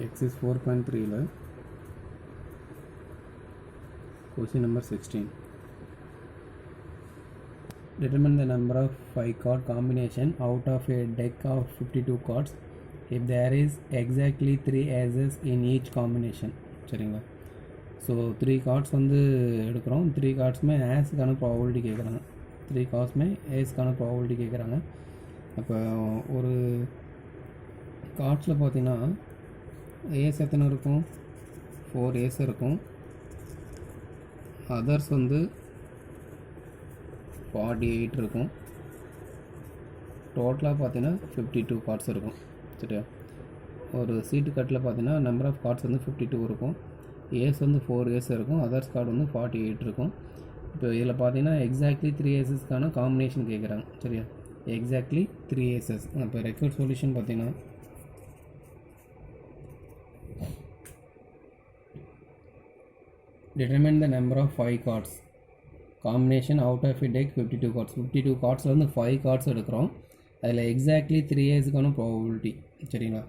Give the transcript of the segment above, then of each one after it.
Exercise 4.3 question number 16. Determine the number of 5 card combination out of a deck of 52 cards if there is exactly 3 aces in each combination. சரிங்களா? So 3 cards வந்து எடுக்கிறோம். 3 cardsமே ஏஸ்க்கான probability கேட்குறாங்க. 3 cardsமே ஏஸ்க்கான probability கேட்குறாங்க. அப்போ ஒரு கார்ட்ஸில் பார்த்தீங்கன்னா ace எத்தனை இருக்கும்? 4 ஏஸ் இருக்கும். அதர்ஸ் வந்து 48 இருக்கும். டோட்டலாக பார்த்தீங்கன்னா 52 கார்ட்ஸ் இருக்கும். சரியா? ஒரு சீட்டு கட்டில் பார்த்தீங்கன்னா நம்பர் ஆஃப் கார்ட்ஸ் வந்து 52 இருக்கும். ஏஸ் வந்து 4 ஏஸ் இருக்கும். அதர்ஸ் கார்டு வந்து 48 இருக்கும். இப்போ இதில் பார்த்தீங்கன்னா எக்ஸாக்ட்லி 3 ஏசஸ்க்கான காம்பினேஷன் கேட்குறாங்க. சரியா? Exactly 3 aces. இப்போ ரெக்வயர்ட் சொல்யூஷன் பார்த்தீங்கன்னா determine the number of 5 cards combination out of a deck 52 cards. 52 cardsல வந்து 5 cards எடுக்கிறோம். அதில் எக்ஸாக்ட்லி 3 ஏஸுக்கான ப்ராபபிலிட்டி. சரிங்களா?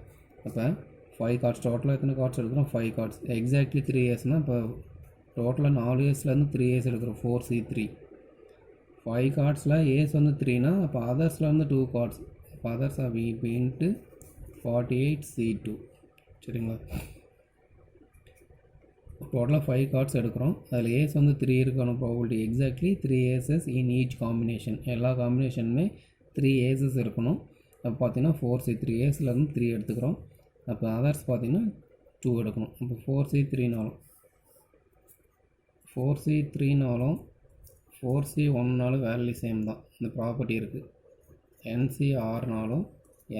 அப்போ 5 கார்ட்ஸ் டோட்டலாக எத்தனை கார்ட்ஸ் எடுக்கிறோம்? 5 கார்ட்ஸ். எக்ஸாக்ட்லி 3 ஏஸ்னால் இப்போ டோட்டலாக 4 ஏஸ்லேருந்து 3 ஏஸ் எடுக்கிறோம். 4C3. 5 கார்ட்ஸில் ஏஸ் வந்து 3னா அப்போ அதர்ஸில் வந்து 2 கார்ட்ஸ். இப்போ அதர்ஸ் ஆஃப் இப்போ இன்ட்டு 48C2. சரிங்களா? டோட்டலாக 5 கார்ட்ஸ் எடுக்கிறோம். அதில் ஏஸ் வந்து 3 இருக்கான probability exactly 3 aces in each combination. எல்லா காம்பினேஷனுமே 3 ஏசஸ் இருக்கணும். அப்போ பார்த்தீங்கன்னா 4C3 ஏஸ்லேருந்து 3 எடுத்துக்கிறோம். அப்போ அதர்ஸ் பார்த்தீங்கன்னா 2 எடுக்கணும். இப்போ 4C3னாலும் 4C1னாலும் வேல்யூ சேம் தான். இந்த ப்ராப்பர்ட்டி இருக்குது. NCRனாலும்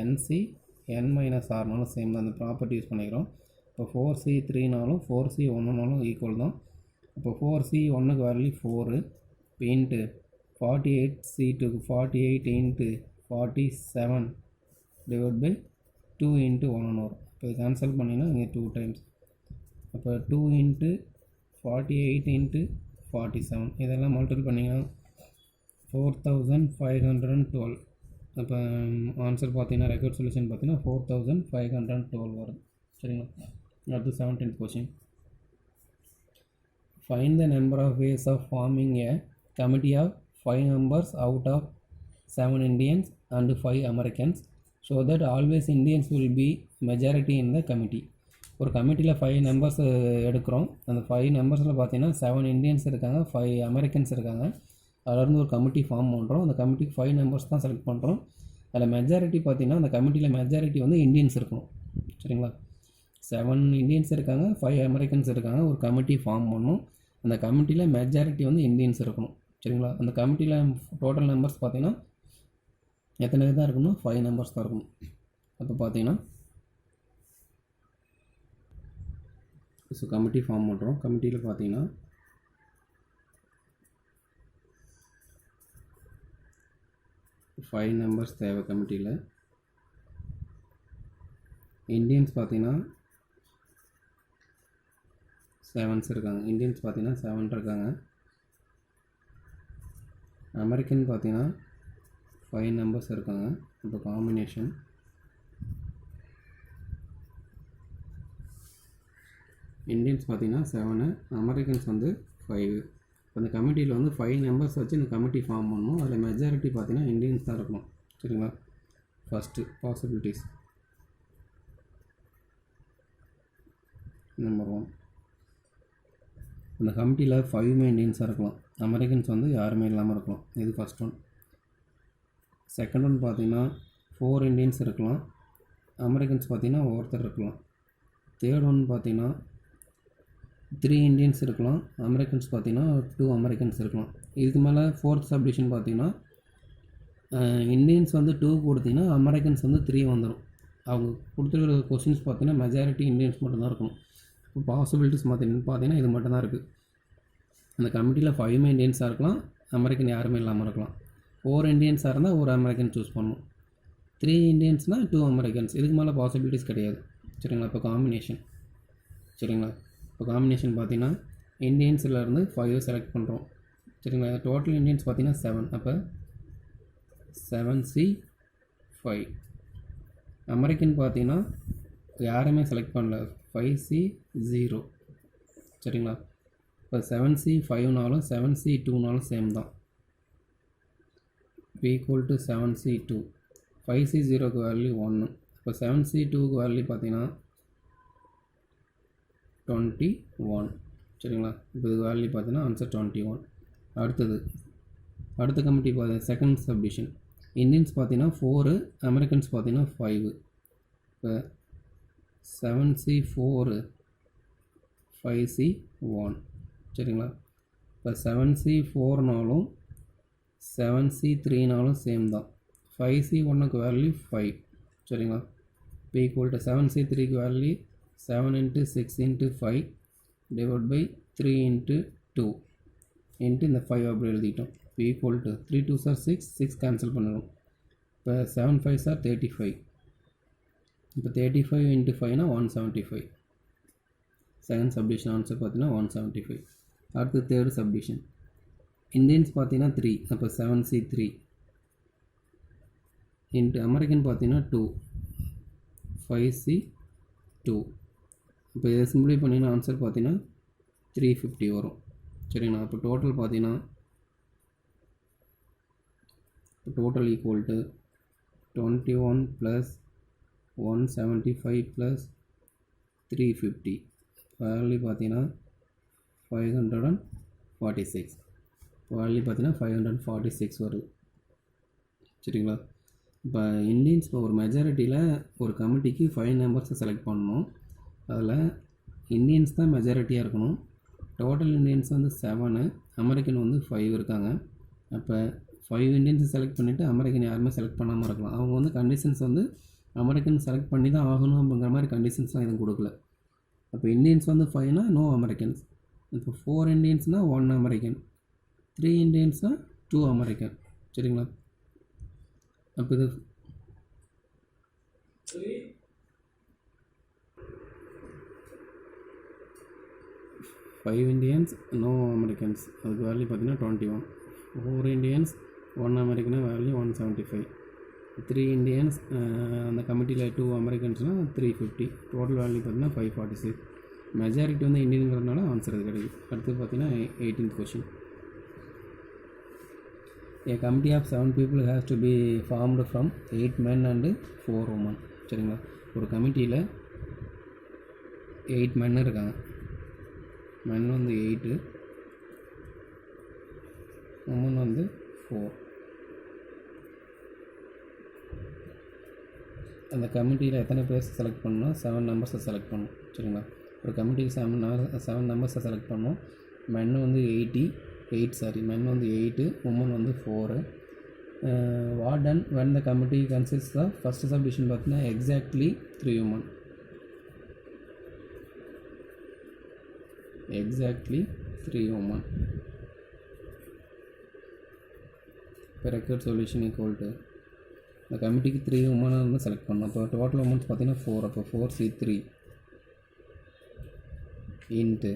NCN-Rனாலும் சேம் தான். இந்த ப்ராப்பர்ட்டி யூஸ் பண்ணிக்கிறோம். இப்போ 4C3னாலும் 4C1னாலும் ஈக்குவல் தான். இப்போ 4C1க்கு வேல்யூ 4 இன்ட்டு 48C2க்கு 48 இன்ட்டு 47 டிவைட் பை 2 இன்ட்டு 1 வரும். இப்போ கேன்சல் பண்ணிங்கன்னா இங்கே 2 டைம்ஸ். அப்போ 2 இன்ட்டு 48 இன்ட்டு 47 இதெல்லாம் மல்டிபிள் பண்ணிங்கன்னா 4512. அப்போ ஆன்சர் பார்த்தீங்கன்னா ரெக்வயர்ட் சொல்யூஷன் பார்த்தீங்கன்னா 4512 வருது. சரிங்களா? அடுத்து 17th question. Find the number of ways of forming a committee of 5 members out of 7 Indians and 5 Americans so that always Indians will be majority in the committee. ஒரு கமிட்டியில் 5 members எடுக்கிறோம். அந்த 5 மெம்பர்ஸில் பார்த்தீங்கன்னா 7 Indians இருக்காங்க, 5 அமெரிக்கன்ஸ் இருக்காங்க. அதிலேருந்து ஒரு committee form பண்ணுறோம். அந்த கமிட்டிக்கு 5 மெம்பர்ஸ் தான் செலக்ட் பண்ணுறோம். அதில் மெஜாரிட்டி பார்த்தீங்கன்னா அந்த கமிட்டியில் மெஜாரிட்டி வந்து இந்தியன்ஸ் இருக்கணும். சரிங்களா? 7 இந்தியன்ஸ் இருக்காங்க, 5 அமெரிக்கன்ஸ் இருக்காங்க. ஒரு கமிட்டி ஃபார்ம் பண்ணணும். அந்த கமிட்டியில் மெஜாரிட்டி வந்து இந்தியன்ஸ் இருக்கணும். சரிங்களா? அந்த கமிட்டியில் டோட்டல் நம்பர்ஸ் பார்த்தீங்கன்னா எத்தனை தான் இருக்கணும்? 5 நம்பர்ஸ் தான் இருக்கணும். அப்போ பார்த்தீங்கன்னா ஸோ கமிட்டி ஃபார்ம் பண்ணுறோம். கமிட்டியில் பார்த்தீங்கன்னா 5 நம்பர்ஸ் தேவை. கமிட்டியில் இந்தியன்ஸ் பார்த்தீங்கன்னா 7 இருக்காங்க. இந்தியன்ஸ் பார்த்தீங்கன்னா 7 இருக்காங்க. அமெரிக்கன் பார்த்தீங்கன்னா 5 நம்பர்ஸ் இருக்காங்க. இப்போ காம்பினேஷன் இந்தியன்ஸ் பார்த்தீங்கன்னா 7, அமெரிக்கன்ஸ் வந்து 5. அந்த கமிட்டியில் வந்து 5 மெம்பர்ஸ் வச்சு இந்த கமிட்டி ஃபார்ம் பண்ணணும். அதில் மெஜாரிட்டி பார்த்தீங்கன்னா இந்தியன்ஸ் தான் இருக்கணும். சரிங்களா? ஃபஸ்ட்டு பாசிபிலிட்டிஸ் நம்பர் 1, அந்த கமிட்டியில் 5 இந்தியன்ஸாக இருக்கலாம். அமெரிக்கன்ஸ் வந்து யாருமே இல்லாமல் இருக்கலாம். இது ஃபஸ்ட் ஒன். செகண்ட் ஒன் பார்த்தீங்கன்னா 4 இந்தியன்ஸ் இருக்கலாம், அமெரிக்கன்ஸ் பார்த்தீங்கன்னா ஒருத்தர் இருக்கலாம். தேர்ட் ஒன் பார்த்தீங்கன்னா 3 இந்தியன்ஸ் இருக்கலாம், அமெரிக்கன்ஸ் பார்த்தீங்கன்னா 2 அமெரிக்கன்ஸ் இருக்கலாம். இதுக்கு மேலே ஃபோர்த் சப்டிஷன் பார்த்தீங்கன்னா இந்தியன்ஸ் வந்து 2 கொடுத்தீங்கன்னா அமெரிக்கன்ஸ் வந்து 3 வந்துடும். அவங்க கொடுத்துருக்கிற கொஸ்டின்ஸ் பார்த்தீங்கன்னா மெஜாரிட்டி இந்தியன்ஸ் மட்டும்தான் இருக்கணும். இப்போ பாசிபிலிட்டிஸ் பார்த்தீங்கன்னா இது மட்டும்தான் இருக்குது. அந்த கமிட்டியில் 5 இந்தியன்ஸாக இருக்கலாம், அமெரிக்கன் யாருமே இல்லாமல் இருக்கலாம். 4 இந்தியன்ஸாக இருந்தால் ஒரு அமெரிக்கன் சூஸ் பண்ணணும். 3 இந்தியன்ஸ்னால் 2 அமெரிக்கன்ஸ். இதுக்கு மேலே பாசிபிலிட்டிஸ் கிடையாது. சரிங்களா? இப்போ காம்பினேஷன். சரிங்களா? இப்போ காம்பினேஷன் பார்த்தீங்கன்னா இந்தியன்ஸ்லேருந்து 5 செலக்ட் பண்ணுறோம். சரிங்களா? டோட்டல் இந்தியன்ஸ் பார்த்தீங்கன்னா 7. அப்போ 7C5. அமெரிக்கன் பார்த்தீங்கன்னா யாருமே செலக்ட் பண்ணல. 5C 0 சரிங்களா. இப்போ 7C 5னாலும் 7C 2னாலும் சேம் தான். Equal to 7C 2. 5C 0க்கு வேல்யூ 1. இப்போ 7C 2க்கு வேல்யூ பார்த்தீங்கன்னா 21 சரிங்களா. இப்போ இது வேல்யூ பார்த்தீங்கன்னா ஆன்சர் 21. அடுத்த கமிட்டி பார்த்தீங்கன்னா செகண்ட் சப்டிஷன். இந்தியன்ஸ் பார்த்தீங்கன்னா 4, அமெரிக்கன்ஸ் பார்த்தீங்கன்னா 5. இப்போ 7C 4 5C 1 சரிங்களா. இப்போ 7C 4னாலும் 7C 3னாலும் சேம் தான். 5C 1க்கு வேல்யூ 5 சரிங்களா. இப்போ ஈக்குவல் டு 7C 3க்கு வேல்யூ 7 × 6 × 5 டிவைட் பை 3 × 2 இன்ட்டு இந்த 5 அப்படி எழுதிட்டோம். இப்போ equal to 3 2s are 6, 6 cancel பண்ணணும். இப்போ 7 5s are 35. இப்போ 35 × 5னா 175. செகண்ட் சப்டிஷன் ஆன்சர் பார்த்தீங்கன்னா 175. அடுத்து தேர்ட் சப்டிஷன். இந்தியன்ஸ் பார்த்தீங்கன்னா 3, அப்போ 7C 3 இன்ட்டு அமெரிக்கன் பார்த்தீங்கன்னா 2 5C 2. இப்போ இதை சிம்பிளை பண்ணிங்கன்னா ஆன்சர் பார்த்தீங்கன்னா 350 வரும் சரிங்களா. அப்போ டோட்டல் பார்த்தீங்கன்னா டோட்டல் ஈக்குவல் டு 21 + 175 + 350 வேல்யூ பார்த்தீங்கன்னா 546. வேல்யூ பார்த்தீங்கன்னா 546 வருது சரிங்களா. இப்போ இந்தியன்ஸ் இப்போ ஒரு மெஜாரிட்டியில் ஒரு கமிட்டிக்கு 5 மெம்பர்ஸை செலக்ட் பண்ணணும். அதில் இந்தியன்ஸ் தான் மெஜாரிட்டியாக இருக்கணும். டோட்டல் இந்தியன்ஸ் வந்து 7, அமெரிக்கன் வந்து 5 இருக்காங்க. அப்போ 5 இந்தியன்ஸை செலக்ட் பண்ணிவிட்டு அமெரிக்கன் யாருமே செலக்ட் பண்ணாமல் இருக்கலாம். அவங்க வந்து கண்டிஷன்ஸ் வந்து அமெரிக்கன் செலக்ட் பண்ணி தான் ஆகணும் அப்படிங்கிற மாதிரி கண்டிஷன்ஸ்லாம் எதுவும் கொடுக்கல. அப்போ இந்தியன்ஸ் வந்து 5னா நோ அமெரிக்கன்ஸ். இப்போ 4 இந்தியன்ஸ்னால் 1 அமெரிக்கன், 3 இந்தியன்ஸ்னால் 2 அமெரிக்கன் சரிங்களா. அப்போ இது 5 இந்தியன்ஸ் நோ அமெரிக்கன்ஸ், அதுக்கு வேல்யூ பார்த்தீங்கன்னா 21. 4 இந்தியன்ஸ் 1 அமெரிக்கனா வேல்யூ 175. 3 இந்தியன்ஸ் அந்த கமிட்டியில் 2 அமெரிக்கன்ஸ்னால் 350. டோட்டல் வேல்யூ பார்த்தீங்கன்னா 546. மெஜாரிட்டி வந்து இந்தியனுங்கிறதுனால ஆன்சர் அது கிடைக்கும். அடுத்து பார்த்தீங்கன்னா 18th question. A committee of 7 people has to be formed from 8 men and 4 women சரிங்களா. ஒரு கமிட்டியில் 8 men இருக்காங்க. men வந்து 8, women வந்து 4. அந்த கமிட்டியில் எத்தனை பேர் செலக்ட் பண்ணணும்? 7 மெம்பர்ஸை செலக்ட் பண்ணணும் சரிங்களா. ஒரு கமிட்டிக்கு 7 மெம்பர்ஸை செலக்ட் பண்ணணும். மென் வந்து 8 மென் வந்து 8, உமன் வந்து 4. What done when the committee consist of first subdivision பார்த்தீங்கன்னா எக்ஸாக்ட்லி 3 women. Exactly 3 women. இப்போ ரெக்கார்ட் சொல்யூஷன் ஈக்குவல் டு இந்த கமிட்டிக்கு 3 women வந்து செலக்ட் பண்ணணும். அப்போ டோட்டல் உமன்ஸ் பார்த்தீங்கன்னா 4. அப்போ 4C 3 இன்ட்டு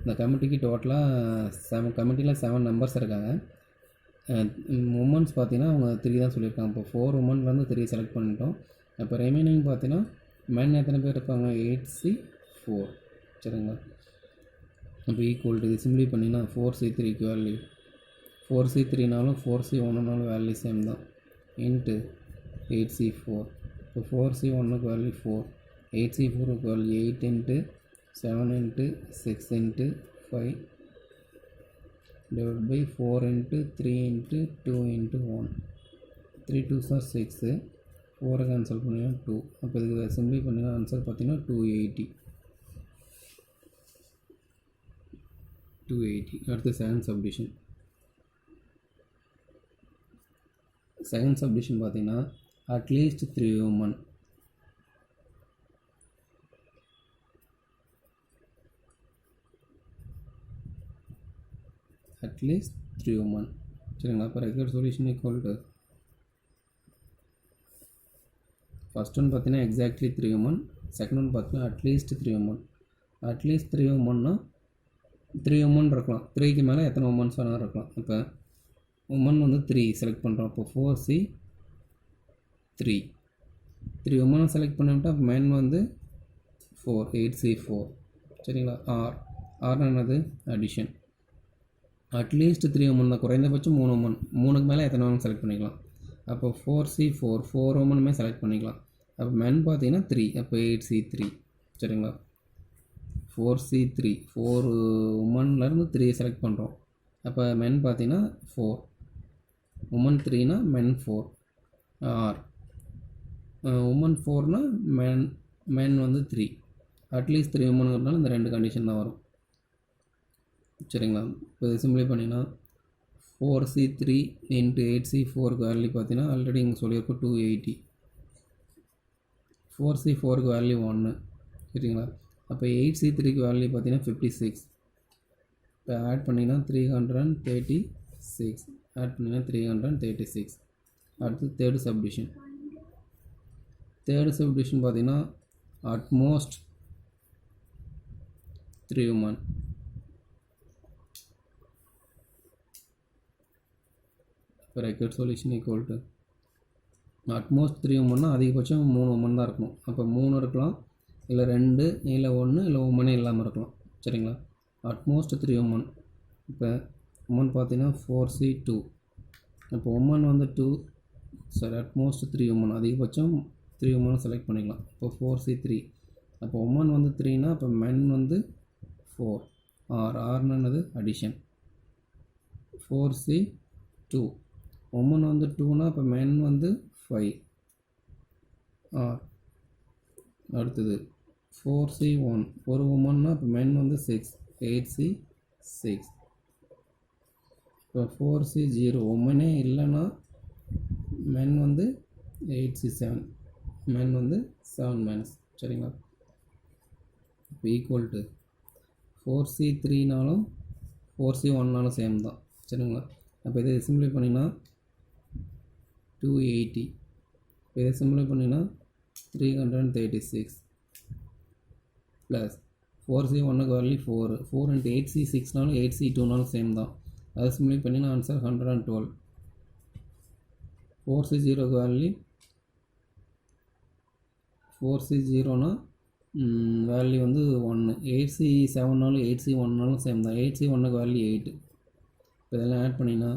இந்த கமிட்டிக்கு டோட்டலாக கமிட்டியில் 7 மெம்பர்ஸ் இருக்காங்க. உமன்ஸ் பார்த்தீங்கன்னா அவங்க 3 தான் சொல்லியிருக்காங்க. இப்போ 4 உமன்லேருந்து 3 செலக்ட் பண்ணிட்டோம். அப்போ ரிமைனிங் பார்த்தீங்கன்னா மென் எத்தனை பேர் இருப்பாங்க? 8C 4 சரிங்களா. அப்போ ஈக்குவல் டு இது சிம்பிளி பண்ணிங்கன்னா 4C 3க்கு வேல்யூ 4C 3னாலும் 4C 1னாலும் வேல்யூ சேம் தான் இன்ட்டு 8C 4. இப்போ 4C 1க்கு வேல்யூ 4, 8C 4க்கு value 8 into 7 × 6 × 5 divided by 4 × 3 × 2 × 1. 3 2s are 6, 4 cancel பண்ணிங்கன்னா 2. அப்போ இதுக்கு சிம்பிளி பண்ணிங்கன்னா ஆன்சர் பார்த்தீங்கன்னா 280. அடுத்து செகண்ட் சப்டிஷன் பார்த்தீங்கன்னா அட்லீஸ்ட் 3 women. அட்லீஸ்ட் 3 women சரிங்களா. அப்போ record solution equal to first one பார்த்தீங்கன்னா எக்ஸாக்ட்லி 3 women, செகண்ட் ஒன் பார்த்தீங்கன்னா அட்லீஸ்ட் 3 women. அட்லீஸ்ட் 3 womenனா 3 women இருக்கலாம். 3க்கு மேலே எத்தனை உமன்ஸ் வேணாலும் இருக்கலாம். இப்போ உமன் வந்து 3 செலக்ட் பண்ணுறோம். அப்போ 4C 3 உமனை செலக்ட் பண்ணிவிட்டால் மென் வந்து 4 8C4 சரிங்களா. ஆர்னா என்னது அடிஷன். அட்லீஸ்ட் 3 உமன் தான், குறைந்தபட்சம் 3 உமன், 3க்கு மேலே எத்தனை வேணும் செலக்ட் பண்ணிக்கலாம். அப்போ 4C4 4 உமனுமே செலக்ட் பண்ணிக்கலாம். அப்போ மென் பார்த்தீங்கன்னா 3, அப்போ 8C3 சரிங்களா. 4C3 4 உமன்லேருந்து 3 செலக்ட் பண்ணுறோம். அப்போ மென் பார்த்தீங்கன்னா 4, உமன் 3னா மென் 4. ஆர் உமன் 4னா மென் வந்து 3, அட்லீஸ்ட் 3 உமனுங்கிறதுனால இந்த 2 கண்டிஷன் தான் வரும் சரிங்களா. இப்போ இது சிம்பிளை பண்ணிங்கன்னா 4C3 இன்ட்டு 8C4க்கு வேல்யூ பார்த்தீங்கன்னா ஆல்ரெடி இங்கே சொல்லியிருக்கோம் 280. 4C4க்கு வேல்யூ 1 சரிங்களா. அப்போ 8C3க்கு வேல்யூ பார்த்தீங்கன்னா 56. இப்போ ஆட் பண்ணிங்கன்னா 336, ஆட் பண்ணிங்கன்னா 336. அடுத்து தேர்டு சப்டிஷன். தேர்டு சப்டிஷன் பார்த்தீங்கன்னா at most 3 women. bracket solution equal to at most 3 உமன்னா அதிகபட்சம் 3 உமன் தான் இருக்கணும். அப்போ 3 இருக்கலாம், இல்லை 2, இல்லை 1, இல்லை உமனே இல்லாமல் இருக்கலாம் சரிங்களா. Utmost 3 woman. இப்போ உமன் பார்த்தீங்கன்னா 4C2. இப்போ உமன் வந்து 2, சரி அட்மோஸ்ட் 3 உமன், அதிகபட்சம் 3 உமன் செலக்ட் பண்ணிக்கலாம். இப்போ 4C3. அப்போ உமன் வந்து 3னா அப்போ மென் வந்து 4. ஆர்னது அடிஷன். 4C2 உமன் வந்து 2னா அப்போ மென் வந்து 5. அடுத்தது 4C1 ஒரு உமன்னா இப்போ மென் வந்து 6, 8C6. இப்போ 4C0 உமனே இல்லைன்னா மென் வந்து 8C7, மென் வந்து 7 மென்ஸ் சரிங்களா. இப்போ ஈக்குவல் டு 4C3னாலும் 4C1னாலும் சேம் தான் சரிங்களா. அப்போ இதை சிம்பிளை பண்ணிங்கன்னா 280. இப்போ இதை சிம்பிளை பண்ணிங்கன்னா 336 ப்ளஸ் 4C1க்கு வேல்யூ 4 இன்ட்டு 8C6னாலும் 8C2னாலும் சேம் தான். அதை சிம்பிளை பண்ணிங்கன்னா ஆன்சர் 112. 4C0க்கு வேல்யூ 4C0னா வேல்யூ வந்து 1, 8C7னாலும் 8C1னாலும் சேம் தான். 8C1க்கு வேல்யூ 8. இப்போ இதெல்லாம் ஆட் பண்ணிங்கன்னா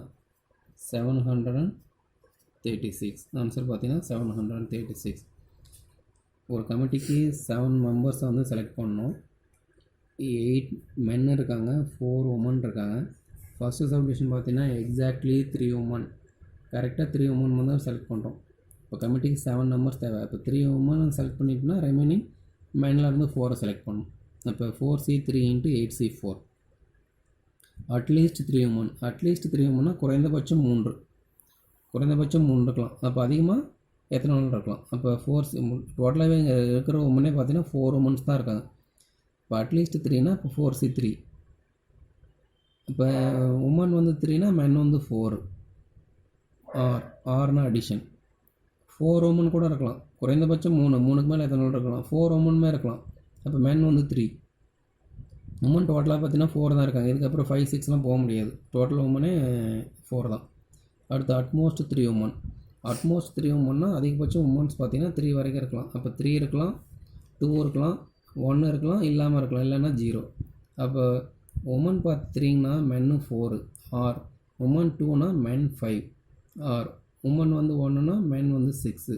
736. ஆன்சர் பார்த்தீங்கன்னா 736. ஒரு கமிட்டிக்கு 7 மெம்பர்ஸை வந்து செலக்ட் பண்ணோம். 8 மென் இருக்காங்க, 4 உமன் இருக்காங்க. ஃபஸ்ட்டு சப்டிஷன் பார்த்தீங்கன்னா எக்ஸாக்ட்லி 3 உமன், கரெக்டாக 3 உமன் வந்து செலக்ட் பண்ணுறோம். இப்போ கமிட்டிக்கு 7 மெம்பர்ஸ் தேவை. இப்போ 3 உமன் செலக்ட் பண்ணிட்டோம்னா ரிமைனிங் மென்லேருந்து 4 செலக்ட் பண்ணணும். இப்போ 4C3 into 8C4. At least 3 women. அட்லீஸ்ட் 3 உமன்னா குறைந்தபட்சம் 3, குறைந்தபட்சம் 3 இருக்கலாம். அப்போ அதிகமாக எத்தனை உமன் இருக்கலாம். அப்போ 4 டோட்டலாகவே இங்கே இருக்கிற உமனே பார்த்தீங்கன்னா 4 உமன்ஸ் தான் இருக்காங்க. இப்போ அட்லீஸ்ட் 3னா இப்போ 4C3. இப்போ உமன் வந்து 3னா மென் வந்து 4. ஆர்னா அடிஷன். 4 உமன் கூட இருக்கலாம், குறைந்தபட்சம் 3க்கு மேலே எத்தனை இருக்கலாம். 4 உமனுமே இருக்கலாம். அப்போ மென் வந்து 3. உமன் டோட்டலாக பார்த்தீங்கன்னா 4 தான் இருக்காங்க. இதுக்கப்புறம் 5, 6லாம் போக முடியாது. டோட்டல் உமனே 4 தான். அடுத்து அட்மோஸ்ட் 3 உமன். அட்மோஸ்ட் 3 உமன்னா அதிகபட்சம் உமன்ஸ் பார்த்தீங்கன்னா 3 வரைக்கும் இருக்கலாம். அப்போ 3 இருக்கலாம், 2 இருக்கலாம், 1 இருக்கலாம், இல்லாமல் இருக்கலாம், இல்லைன்னா 0. அப்போ உமன் பார்த்து 3னா மென்னு 4. ஆர் உமன் 2னா மென் 5. ஆர் உமன் வந்து 1னா மென் வந்து 6.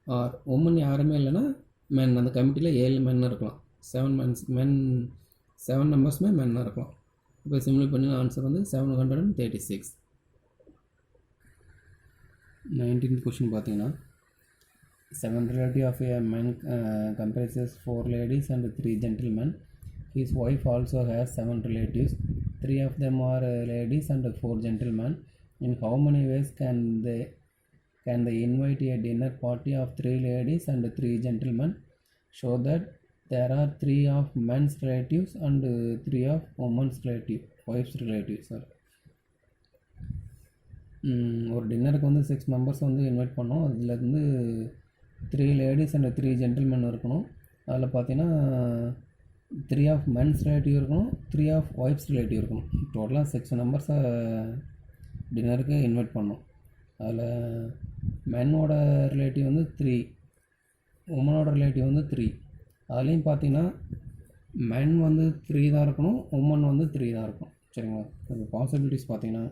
ஆர் உமன் யாருமே இல்லைன்னா மென், அந்த கமிட்டியில் 7 மென் இருக்கலாம். 7 மென்ஸ், மென் 7 மெம்பர்ஸுமே மென்னாக இருக்கலாம். இப்போ சிம்பிளை பண்ணி ஆன்சர் வந்து 736. 19th கொஷின் பார்த்தீங்கன்னா 7 relative of a man comprises 4 ladies and 3 gentlemen. His wife also has 7 relatives. 3 of them are ladies and 4 gentlemen. In how many ways can they invite a dinner party of 3 ladies and 3 gentlemen? Show that there are 3 of men's relatives and 3 of women's wife's relatives. ஒரு டின்னருக்கு வந்து 6 members வந்து invite பண்ணோம். அதில் வந்து 3 ladies and 3 gentleman இருக்கணும். அதில் பார்த்தீங்கன்னா 3 ஆஃப் மென்ஸ் ரிலேட்டிவ் இருக்கணும், 3 ஆஃப் ஒய்ஃப்ஸ் ரிலேட்டிவ் இருக்கணும். டோட்டலாக 6 மெம்பர்ஸை டின்னருக்கு இன்வைட் பண்ணோம். அதில் மென்னோட ரிலேட்டிவ் வந்து 3, உமனோட ரிலேட்டிவ் வந்து 3. அதுலேயும் பார்த்தீங்கன்னா மென் வந்து 3 தான் இருக்கணும், உமன் வந்து 3 தான் இருக்கும். சரிங்களா? இப்போ பாசிபிலிட்டிஸ் பார்த்தீங்கன்னா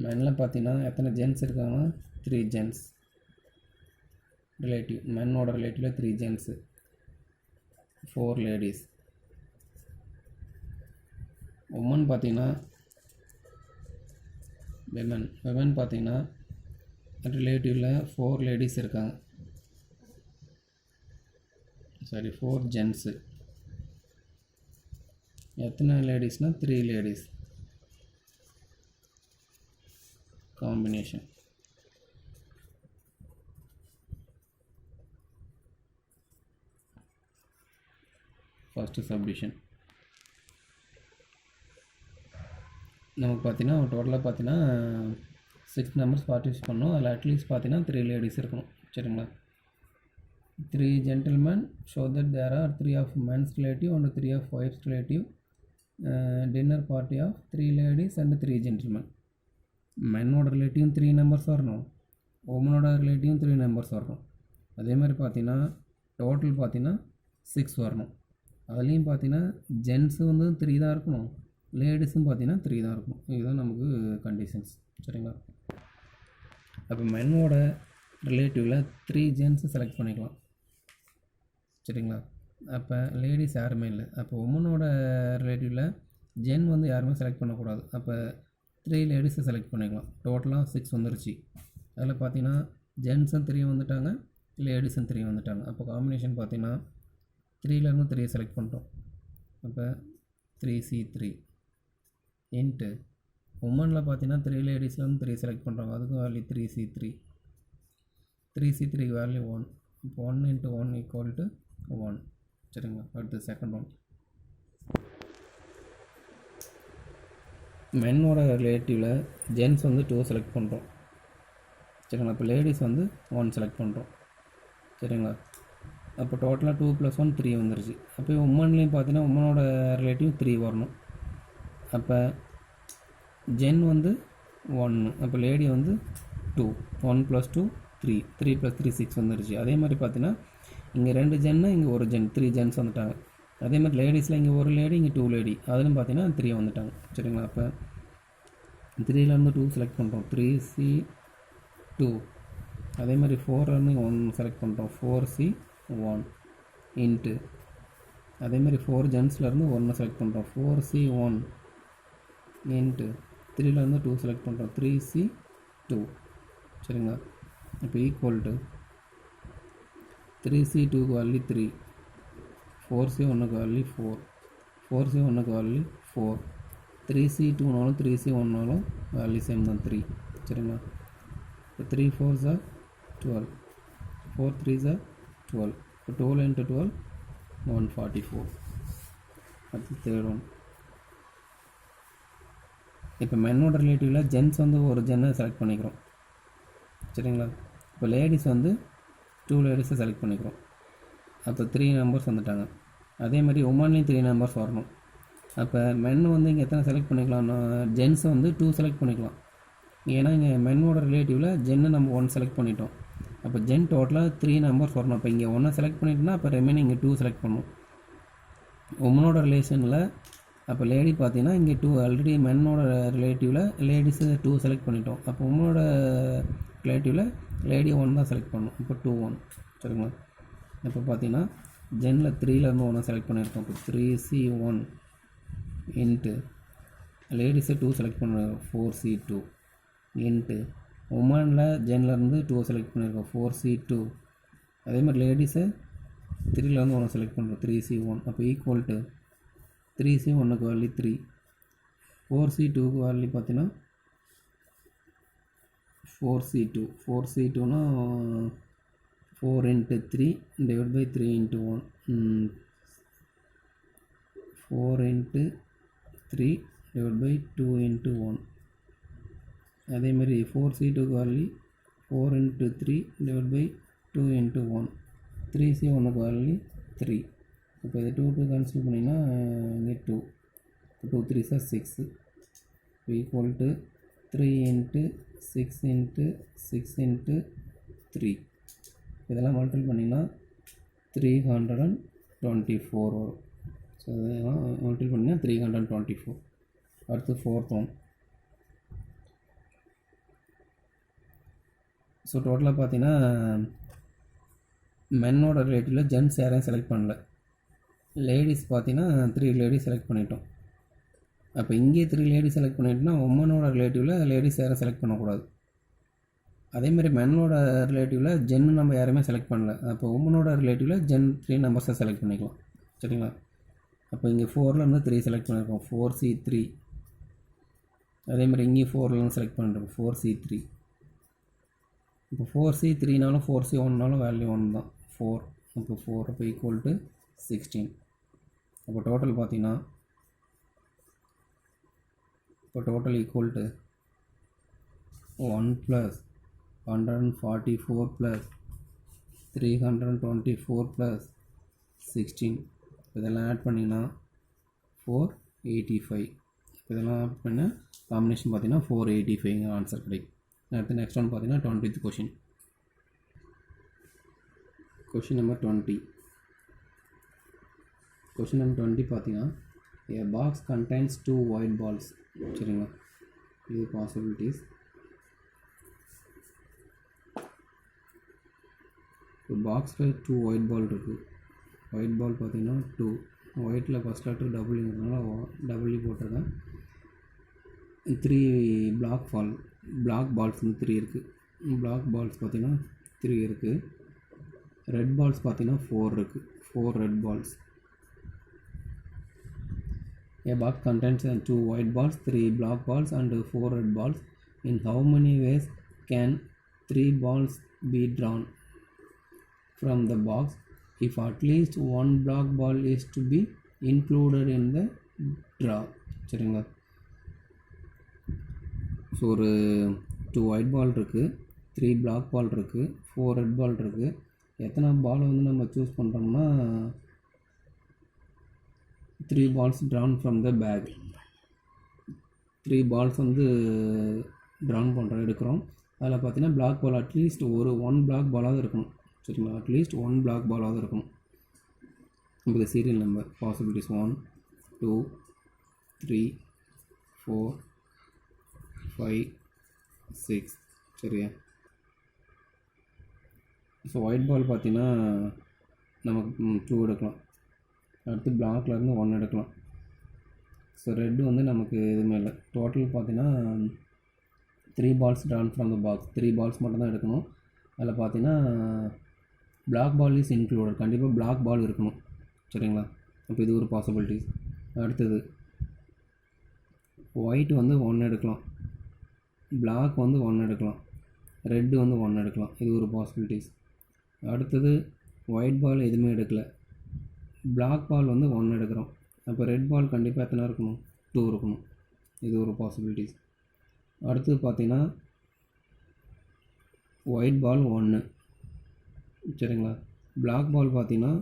மென்னில் பார்த்தீங்கன்னா எத்தனை ஜென்ஸ் இருக்காங்கன்னா 3 ஜென்ஸ் ரிலேட்டிவ். மென்னோட ரிலேட்டிவில் 3 ஜென்ஸு, 4 லேடிஸ். உமன் பார்த்தீங்கன்னா விமன் பார்த்தீங்கன்னா ரிலேட்டிவில் 4 லேடிஸ் இருக்காங்க, சாரி 4 ஜென்ஸு. எத்தனை லேடிஸ்னால் 3 லேடிஸ் காம்பினேஷன். ஃபஸ்ட்டு சப்டிஷன் நமக்கு பார்த்தீங்கன்னா டோட்டலாக பார்த்தீங்கன்னா 6 மெம்பர்ஸ் பார்ட்டிசிபேட் பண்ணோம். அதில் அட்லீஸ்ட் பார்த்தீங்கன்னா 3 லேடிஸ் இருக்கணும். சரிங்களா? 3 gentlemen show that there are 3 of men's relative and 3 of wives relative. Dinner party of 3 ladies and 3 gentlemen. மென்னோட ரிலேட்டிவும் 3 numbers வரணும், உமனோட ரிலேட்டிவும் 3 நம்பர்ஸ் வரணும். அதே மாதிரி பார்த்தீங்கன்னா டோட்டல் பார்த்தீங்கன்னா 6 வரணும். அதுலேயும் பார்த்தீங்கன்னா ஜென்ஸு வந்து 3 தான் இருக்கணும், லேடிஸும் பார்த்தீங்கன்னா 3 தான் இருக்கணும். இதுதான் நமக்கு கண்டிஷன்ஸ். சரிங்களா? அப்போ மென்னோட ரிலேட்டிவில் 3 ஜென்ஸு செலக்ட் பண்ணிக்கலாம். சரிங்களா? அப்போ லேடிஸ் யாருமே இல்லை. அப்போ உமனோட ரிலேட்டிவில் ஜென் வந்து யாருமே செலக்ட் பண்ணக்கூடாது. அப்போ 3 லேடிஸை செலக்ட் பண்ணிக்கலாம். டோட்டலாக 6 வந்துருச்சு. அதில் பார்த்தீங்கன்னா ஜென்ஸும் 3 வந்துட்டாங்க, லேடிஸும் 3 வந்துட்டாங்க. அப்போ காம்பினேஷன் பார்த்தீங்கன்னா 3லேருந்து 3 செலக்ட் பண்ணுறோம். அப்போ 3C3 இன்ட்டு உமனில் பார்த்தீங்கன்னா 3 லேடிஸ்லேருந்து 3 செலக்ட் பண்ணுறாங்க, அதுக்கும் வேல்யூ 3C3. 3C3 value 1. இப்போ 1 × 1 = 1. சரிங்களா? அடுத்து செகண்ட் ஒன். மென்னோட ரிலேட்டிவில் ஜென்ஸ் வந்து 2 செலக்ட் பண்ணுறோம். சரிங்களா? இப்போ லேடிஸ் வந்து 1 செலக்ட் பண்ணுறோம். சரிங்களா? அப்போ டோட்டலாக 2 + 1 3 வந்துருச்சு. அப்போ உமன்லேயும் பார்த்தீங்கன்னா உமனோட ரிலேட்டிவ் 3 வரணும். அப்போ ஜென் வந்து 1, அப்போ லேடி வந்து 2. 1 + 2 3, 3 + 3 6 வந்துருச்சு. அதே மாதிரி பார்த்தீங்கன்னா இங்கே 2 ஜென்னு, இங்கே 1 ஜென், 3 ஜென்ஸ் வந்துட்டாங்க. அதே மாதிரி லேடிஸில் இங்கே 1 லேடி, இங்கே 2 லேடி, அதுலேயும் பார்த்தீங்கன்னா 3 வந்துட்டாங்க. சரிங்களா? அப்போ 3லேருந்து 2 செலக்ட் பண்ணுறோம், 3C2. அதே மாதிரி 4லேருந்து 1 செலக்ட் பண்ணுறோம், 4C1 இன்ட்டு அதே மாதிரி 4 ஜென்ஸ்லேருந்து 1 செலக்ட் பண்ணுறோம், 4C1 இன்ட்டு 3லேருந்து 2 செலக்ட் பண்ணுறோம், 3C2. சரிங்களா? இப்போ ஈக்குவல் டு 3C2க்கு வேல்யூ 3, 4C1க்கு வேல்யூ 4, 4C1க்கு வேல்யூ 4, 3C2னாலும் 3C1னாலும் வேல்யூ சேம் தான் 3. சரிங்களா? இப்போ 3 4s are 12, 4 3s are 12. இப்போ 12 × 12 144. அடுத்து தேர்ட் ஒன். இப்போ மென்னோட ரிலேட்டிவில் ஜென்ஸ் வந்து 1 ஜென்னை செலக்ட் பண்ணிக்கிறோம். சரிங்களா? இப்போ லேடிஸ் வந்து 2 லேடிஸை செலக்ட் பண்ணிக்கிறோம். அப்போ 3 நம்பர்ஸ் வந்துட்டாங்க. அதே மாதிரி உமன்லேயும் 3 நம்பர்ஸ் வரணும். அப்போ மென் வந்து இங்கே எத்தனை செலக்ட் பண்ணிக்கலாம்னா ஜென்ஸை வந்து 2 செலக்ட் பண்ணிக்கலாம். ஏன்னா இங்கே மென்னோட ரிலேட்டிவில் ஜென்னை நம்ம 1 செலக்ட் பண்ணிட்டோம். அப்போ ஜென் டோட்டலாக 3 நம்பர்ஸ் வரணும். அப்போ இங்கே 1 செலக்ட் பண்ணிட்டோம்னா அப்போ ரிமைனிங் இங்கே 2 செலக்ட் பண்ணணும். உமனோட ரிலேஷனில் அப்போ லேடி பார்த்தீங்கன்னா இங்கே 2 ஆல்ரெடி மென்னோட ரிலேட்டிவில் லேடிஸை 2 செலக்ட் பண்ணிட்டோம். அப்போ உமனோட ரிலேட்டிவில் லேடி 1 தான் செலக்ட் பண்ணணும். இப்போ 2 1. சரிங்களா? இப்போ பார்த்தீங்கன்னா ஜென்னில் 3லேருந்து 1 செலக்ட் பண்ணியிருக்கோம். இப்போ 3C1 இன்ட்டு லேடிஸை 2 செலக்ட் பண்ணுறோம், 4C2 இன்ட்டு உமனில் ஜென்லேருந்து 2 செலக்ட் பண்ணியிருக்கோம், 4C2. அதே மாதிரி லேடிஸை 3லேருந்து 1 செலக்ட் பண்ணுறோம், 3C1. அப்போ ஈக்குவல் டு 3C1க்கு வேல்யூ 3, 4C2க்கு வேல்யூ பார்த்தீங்கன்னா 4C2. 4C2னா 4 × 3 / 3 × 1, 4 × 3 / 2 × 1. அதேமாதிரி 4C2க்கு வேல்யூ 4 × 3 / 2 × 1, 3C1க்கு வேல்யூ 3. இப்போ இது 2 கேன்சல் பண்ணிங்கன்னா இங்கே 2, 2 3s are 6 ஈக்குவல் டு 3 × 6 × 6 × 3. இதெல்லாம் மல்டிபிள் பண்ணிங்கன்னா 324 வரும். ஸோ இதெல்லாம் மல்டிபிள் பண்ணிங்கன்னா 324. அடுத்து 4th ஒன். ஸோ டோட்டலாக பார்த்தீங்கன்னா மென்னோட ரிலேட்டிவில் ஜென்ஸ் யாரையும் செலக்ட் பண்ணல. லேடிஸ் பார்த்தீங்கன்னா 3 லேடிஸ் செலக்ட் பண்ணிட்டோம். அப்போ இங்கே 3 லேடிஸ் செலக்ட் பண்ணிட்டோம்னா உமனோட ரிலேட்டிவில் லேடிஸ் யாரும் செலக்ட் பண்ணக்கூடாது. அதேமாதிரி மென்னோட ரிலேட்டிவில் ஜென்னு நம்ம யாருமே செலக்ட் பண்ணல. அப்போ உமனோட ரிலேட்டிவில் ஜென் 3 நம்பர்ஸை செலக்ட் பண்ணிக்கலாம். சரிங்களா? அப்போ இங்கே 4லேருந்து 3 செலக்ட் பண்ணியிருக்கோம், 4C3. அதேமாதிரி இங்கே 4லேருந்து செலக்ட் பண்ணிருக்கோம், 4C3. இப்போ 4C3னாலும் 4C1னாலும் வேல்யூ 1 தான், 4. இப்போ 4 இப்போ ஈக்குவல் டு 16. அப்போ டோட்டல் பார்த்தீங்கன்னா ஈக்குவல் டு 1 + 144 + 324 + 16. இதெல்லாம் ஆட் பண்ணிங்கன்னா 485. இதெல்லாம் ஆட் பண்ண காம்பினேஷன் பார்த்தீங்கன்னா 485 ஆன்சர் கிடைக்கும். அடுத்து நெக்ஸ்ட் ஒன் பார்த்தீங்கன்னா 20th question. Question number 20. Question number 20 பார்த்தீங்கன்னா a box contains 2 white balls. சரிங்களா? இது பாசிபிலிட்டிஸ். ஒரு பாக்ஸில் 2 ஒயிட் பால் இருக்குது. ஒயிட் பால் பார்த்தீங்கன்னா 2. ஒயிட்டில் ஃபஸ்ட் லெட்டர் டபுள்ங்கிறதுனால டபுள்யூ போட்டிருக்கேன். 3 பிளாக் பால்ஸ் வந்து 3 இருக்குது. பிளாக் பால்ஸ் பார்த்தீங்கன்னா 3 இருக்குது. ரெட் பால்ஸ் பார்த்தீங்கன்னா 4 இருக்குது. 4 red balls. A box contains 2 white balls, 3 black balls and 4 red balls. In how many ways can 3 balls be drawn from the box if at least 1 black ball is to be included in the draw? சரிங்களா? So ஒரு 2 white ball இருக்குது, 3 black பால் இருக்குது, 4 red பால் இருக்குது. எத்தனை பால் வந்து நம்ம choose பண்ணுறோம்னா 3 balls drawn from the bag. 3 balls வந்து ட்ரான் எடுக்கிறோம். அதில் பார்த்தீங்கன்னா பிளாக் பால் அட்லீஸ்ட் ஒரு 1 பிளாக் பாலாவது இருக்கணும். சரிங்களா? அட்லீஸ்ட் 1 பிளாக் பாலாவது இருக்கணும். இப்போ சீரியல் நம்பர் பாசிபிலிட்டிஸ் 1 2 3 4 5 6. சரியா? ஸோ ஒயிட் பால் பார்த்தீங்கன்னா நமக்கு 2 எடுக்கலாம். அடுத்து பிளாக்லேருந்து 1 எடுக்கலாம். ஸோ ரெட்டு வந்து நமக்கு எதுவுமே இல்லை. டோட்டல் பார்த்தீங்கன்னா 3 balls drawn from the box. 3 balls மட்டும்தான் எடுக்கணும். அதில் பார்த்தீங்கன்னா பிளாக் பால் இஸ் இன்க்ளூடட். கண்டிப்பாக பிளாக் பால் இருக்கணும். சரிங்களா? அப்போ இது ஒரு பாசிபிலிட்டிஸ். அடுத்தது ஒயிட் வந்து 1 எடுக்கலாம், பிளாக் வந்து 1 எடுக்கலாம், ரெட்டு வந்து 1 எடுக்கலாம். இது ஒரு பாசிபிலிட்டிஸ். அடுத்தது ஒயிட் பால் எதுவுமே எடுக்கலை, பிளாக் பால் வந்து 1 எடுக்கிறோம். அப்போ ரெட் பால் கண்டிப்பாக எத்தனை இருக்கணும்? 2 இருக்கணும். இது ஒரு பாசிபிலிட்டிஸ். அடுத்தது பார்த்தீங்கன்னா ஒயிட் பால் 1. சரிங்களா? பிளாக் பால் பார்த்தீங்கன்னா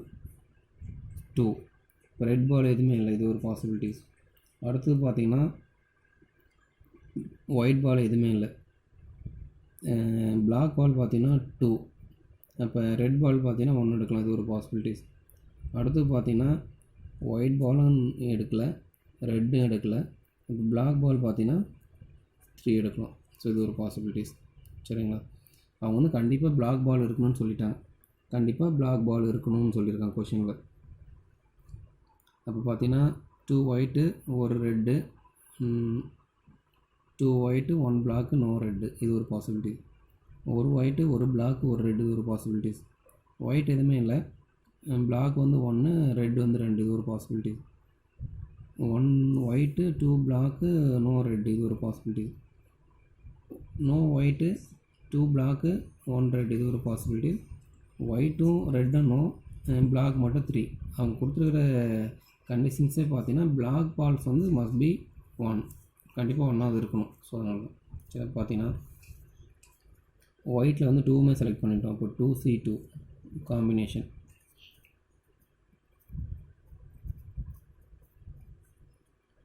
2. இப்போ ரெட் பால் எதுவுமே இல்லை. இது ஒரு பாசிபிலிட்டிஸ். அடுத்தது பார்த்தீங்கன்னா ஒயிட் பால் எதுவுமே இல்லை, பிளாக் பால் பார்த்தீங்கன்னா 2. அப்போ ரெட் பால் பார்த்தீங்கன்னா 1 எடுக்கலாம். இது ஒரு பாசிபிலிட்டிஸ். அடுத்து பார்த்தீங்கன்னா ஒயிட் பாலும் எடுக்கலை, ரெட்டும் எடுக்கலை. இப்போ பிளாக் பால் பார்த்தீங்கன்னா 3 எடுக்கலாம். ஸோ இது ஒரு பாசிபிலிட்டிஸ். சரிங்களா? அவங்க வந்து கண்டிப்பாக பிளாக் பால் இருக்கணும்னு சொல்லிட்டாங்க. கண்டிப்பாக பிளாக் பால் இருக்கணும்னு சொல்லியிருக்காங்க கொஷினில். அப்போ பார்த்தீங்கன்னா 2 white 1 red, 2 white 1 black no red. இது ஒரு பாசிபிலிட்டி. 1 white 1 block 1 red. இது ஒரு பாசிபிலிட்டிஸ். ஒயிட் எதுவுமே இல்லை, பிளாக் வந்து 1, ரெட் வந்து 2. இது ஒரு possibility. 1 white 2 black no red. இது ஒரு possibility. No white 2 black 1 red. இது ஒரு பாசிபிலிட்டி. ஒயிட்டும் ரெட்டும் நோ, பிளாக் மட்டும் 3. அவங்க கொடுத்துருக்கிற கண்டிஷன்ஸே பார்த்தீங்கன்னா பிளாக் பால்ஸ் வந்து மஸ்ட் பி 1. கண்டிப்பாக 1ஆவது இருக்கணும். ஸோ அதனால சரி பார்த்தீங்கன்னா ஒயிட்டில் வந்து 2மே செலக்ட் பண்ணிட்டோம். அப்போ 2C2 காம்பினேஷன்.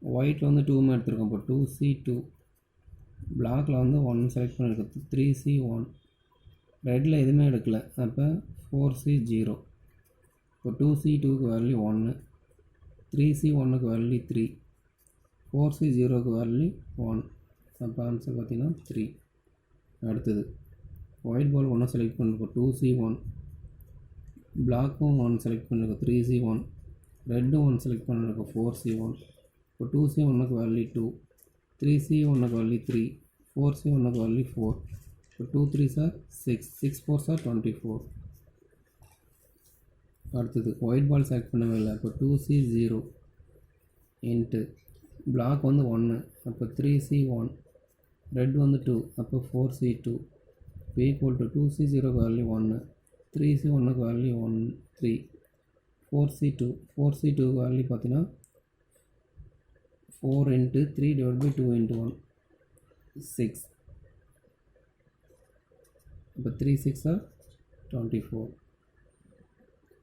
ஒயிட்டில் வந்து 2மே எடுத்துருக்கோம். இப்போ 2C2. பிளாக்கில் வந்து 1 செலக்ட் பண்ணியிருக்கோம், 3C1. ரெட்டில் எதுவுமே எடுக்கலை. அப்போ 4C 0. இப்போ 2C 2க்கு வேல்யூ 1, 3C 1க்கு வேல்யூ 3, 4C 0க்கு வேல்யூ 1. அப்போ ஆன்சர் பார்த்தீங்கன்னா 3. அடுத்தது ஒயிட் பால் 1 செலக்ட் பண்ணிருக்கோம், 2C 1, பிளாக்கும் 1 செலக்ட் பண்ணிருக்கோம், 3C 1, ரெட்டும் 1 செலக்ட் பண்ணிருக்கோம், 4C 1. இப்போ 2C 1க்கு வேல்யூ 2, 3C 1க்கு வேல்யூ 3, 4C 1க்கு வேல்யூ 4. இப்போ 2 3s are 6, 6 4s are 24. அடுத்தது ஒயிட் பால் செலக்ட் பண்ணவே இல்லை, இப்போ 2C 0 இன்ட்டு பிளாக் வந்து 1, அப்போ 3C 1, ரெட் வந்து 2, அப்போ 4C 2 ஈக்குவல் டு 2C 0க்கு வேல்யூ 1, 3C 1க்கு வேல்யூ 1 3, 4C 2, 4C 2க்கு வேல்யூ பார்த்தீங்கன்னா 4 இன்ட்டு 3 டிவைட் பை 2 இன்ட்டு 1 6. இப்போ 3 6 are 24,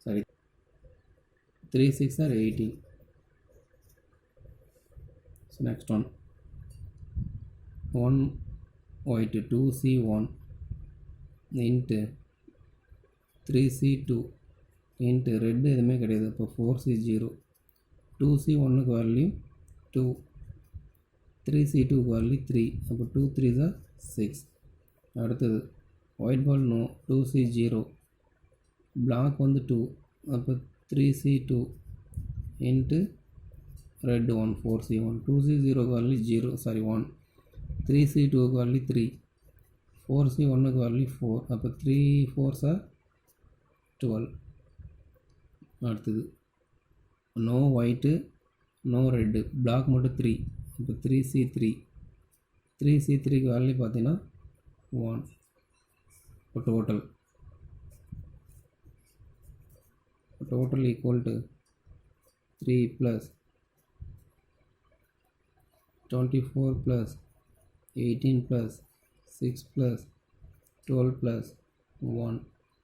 sorry 3 6 are 18. So next one 1 white 2C 1 into 3C 2 into red எதுவுமே கிடையாது, இப்போ 4C 0, 2C 1க்கு வேல்யூ 2, 3C 2க்கு வேல்யூ 3, அப்போ 2 3s are 6. அடுத்தது white ball no, 2C 0, black வந்து 2, அப்போ 3C 2 into red 1, 4C 1, 2C 0க்கு வேல்யூ 0 சாரி 1, 3C 2க்கு வேல்யூ 3, 4C 1க்கு வேல்யூ 4, அப்போ 3 4s are 12. அடுத்தது no white no red, black மட்டும் 3, இப்போ 3C 3, 3C 3க்கு வேல்யூ பார்த்தீங்கன்னா 1. இப்போ டோட்டல் ஈக்குவல் டு 3 + 24 + 18 + 6 + 12 + 1.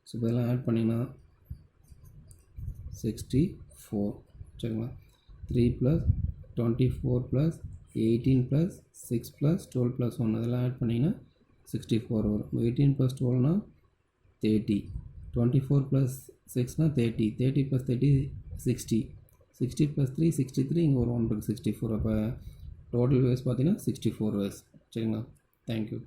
ஸோ இதெல்லாம் ஆட் பண்ணிங்கன்னா 64. சரிங்களா, 3 + 24 + 18 + 6 + 12 + 1 இதெல்லாம் ஆட் பண்ணிங்கன்னா 64 வரும். 18 + 12னா 30, 24 + 6னா 30, 30 + 30 60, 60 + 3 63, இங்கே ஒரு 1 இருக்குது 64. அப்போ டோட்டல் வேஸ் பார்த்தீங்கன்னா 64 வேஸ். சரிங்களா, தேங்க்யூ.